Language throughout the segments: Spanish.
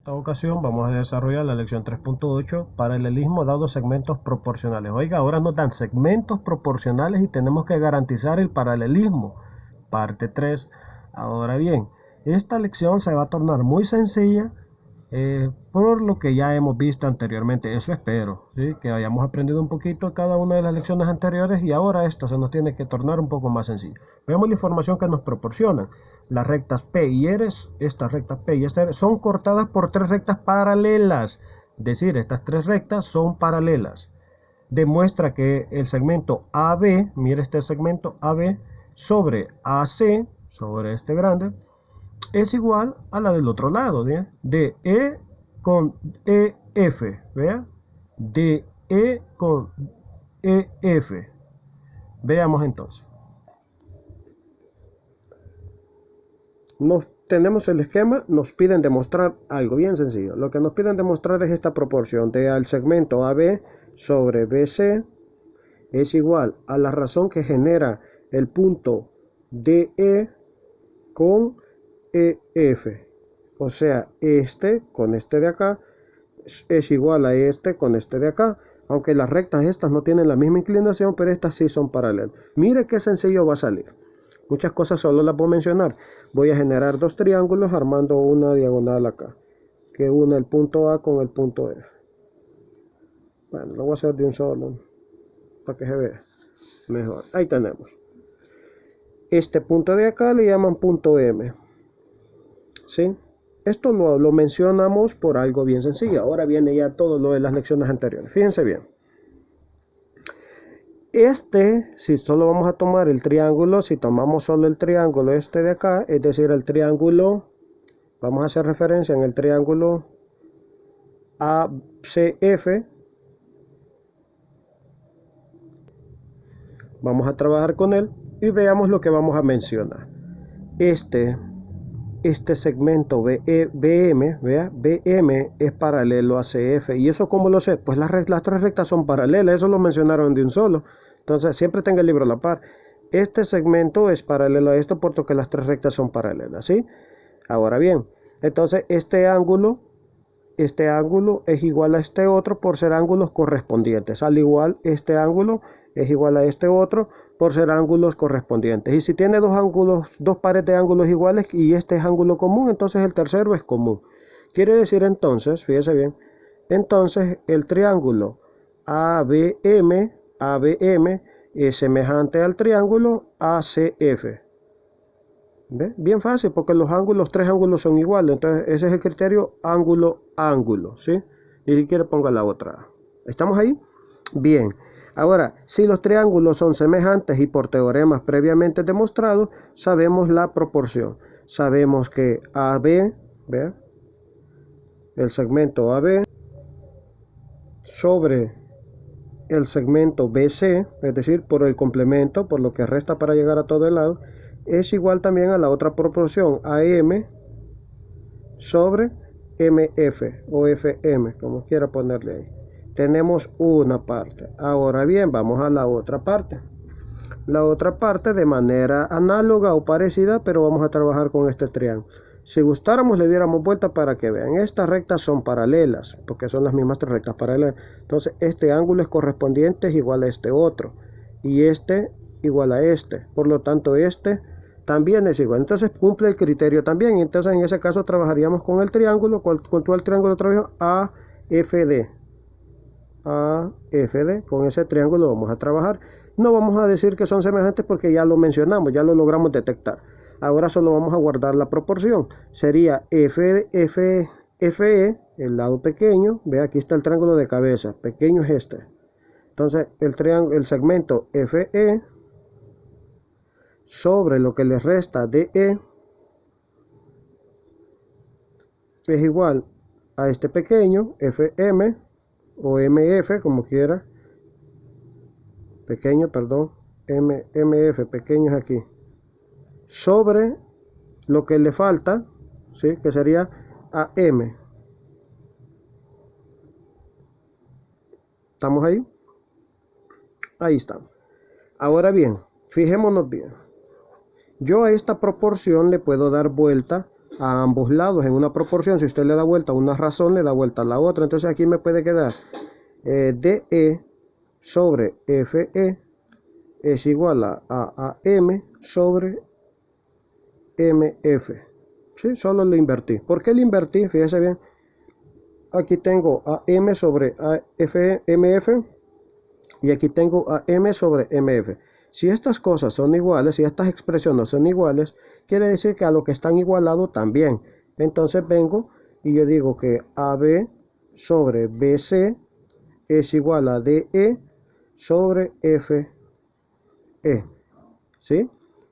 esta ocasión vamos a desarrollar la lección 3.8, paralelismo dado segmentos proporcionales. Oiga, ahora nos dan segmentos proporcionales y tenemos que garantizar el paralelismo. Parte 3. Ahora bien, esta lección se va a tornar muy sencilla por lo que ya hemos visto anteriormente. Eso espero, ¿sí? Que hayamos aprendido un poquito cada una de las lecciones anteriores y ahora esto se nos tiene que tornar un poco más sencillo. Veamos la información que nos proporcionan. Las rectas P y R, estas rectas P y R son cortadas por tres rectas paralelas. Es decir, estas tres rectas son paralelas. Demuestra que el segmento AB, mire este segmento AB, sobre AC, sobre este grande, es igual a la del otro lado, ¿bien? De E con EF, ¿vea? De E con EF. Veamos entonces. Tenemos el esquema, nos piden demostrar algo bien sencillo. Lo que nos piden demostrar es esta proporción de al segmento AB sobre BC es igual a la razón que genera el punto DE con EF. O sea, este con este de acá es igual a este con este de acá. Aunque las rectas estas no tienen la misma inclinación, pero estas sí son paralelas. Mire qué sencillo va a salir. Muchas cosas solo las voy a mencionar. Voy a generar dos triángulos armando una diagonal acá, que une el punto A con el punto F. Bueno, lo voy a hacer de un solo, para que se vea mejor. Ahí tenemos. Este punto de acá le llaman punto M. ¿Sí? Esto lo mencionamos por algo bien sencillo. Ahora viene ya todo lo de las lecciones anteriores. Fíjense bien. Si solo vamos a tomar el triángulo, si tomamos solo el triángulo este de acá, es decir, el triángulo, vamos a hacer referencia en el triángulo ACF, vamos a trabajar con él y veamos lo que vamos a mencionar. Este segmento BM, ¿vea? BM es paralelo a CF. ¿Y eso cómo lo sé? Pues las tres rectas son paralelas, eso lo mencionaron de un solo. Entonces siempre tenga el libro a la par. Este segmento es paralelo a esto porque las tres rectas son paralelas, ¿sí? Ahora bien, entonces este ángulo es igual a este otro por ser ángulos correspondientes. Al igual, este ángulo es igual a este otro por ser ángulos correspondientes. Y si tiene dos pares de ángulos iguales y este es ángulo común, entonces el tercero es común. Quiere decir entonces, fíjese bien, entonces el triángulo ABM es semejante al triángulo ACF. ¿Ve? Bien fácil porque tres ángulos son iguales. Entonces ese es el criterio ángulo, ¿sí? Y si quiere ponga la otra. ¿Estamos ahí? Bien. Ahora, si los triángulos son semejantes y por teoremas previamente demostrados, sabemos la proporción. Sabemos que AB, ¿ve? El segmento AB sobre el segmento BC, es decir, por el complemento, por lo que resta para llegar a todo el lado, es igual también a la otra proporción, AM sobre MF o FM, como quiera ponerle ahí. Tenemos una parte. Ahora bien, vamos a la otra parte. La otra parte de manera análoga o parecida, pero vamos a trabajar con este triángulo. Si gustáramos le diéramos vuelta para que vean. Estas rectas son paralelas, porque son las mismas tres rectas paralelas. Entonces este ángulo es correspondiente, es igual a este otro. Y este igual a este. Por lo tanto este también es igual. Entonces cumple el criterio también. Entonces en ese caso trabajaríamos con el triángulo. ¿Con todo el triángulo trabajo? AFD. AFD. Con ese triángulo vamos a trabajar. No vamos a decir que son semejantes porque ya lo mencionamos, ya lo logramos detectar. Ahora solo vamos a guardar la proporción. Sería FE, el lado pequeño. Ve, aquí está el triángulo de cabeza. Pequeño es este. Entonces el segmento FE sobre lo que le resta de E es igual a este pequeño FM o MF, como quiera. Pequeño, perdón. MF, pequeño es aquí. Sobre lo que le falta, ¿sí? Que sería AM. ¿Estamos ahí? Ahí estamos. Ahora bien, fijémonos bien. Yo a esta proporción le puedo dar vuelta a ambos lados en una proporción. Si usted le da vuelta a una razón, le da vuelta a la otra. Entonces aquí me puede quedar DE sobre FE es igual a AM sobre MF. ¿Sí? Solo lo invertí. ¿Por qué lo invertí? Fíjese bien. Aquí tengo AM sobre MF y aquí tengo AM sobre MF. Si estas cosas son iguales, si estas expresiones son iguales, quiere decir que a lo que están igualados también. Entonces vengo y yo digo que AB sobre BC es igual a DE sobre FE. ¿Sí?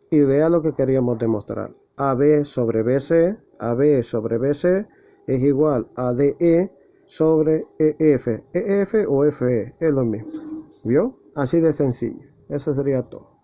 Y vea lo que queríamos demostrar. AB sobre BC, AB sobre BC es igual a DE sobre EF. EF o FE es lo mismo. ¿Vio? Así de sencillo. Eso sería todo.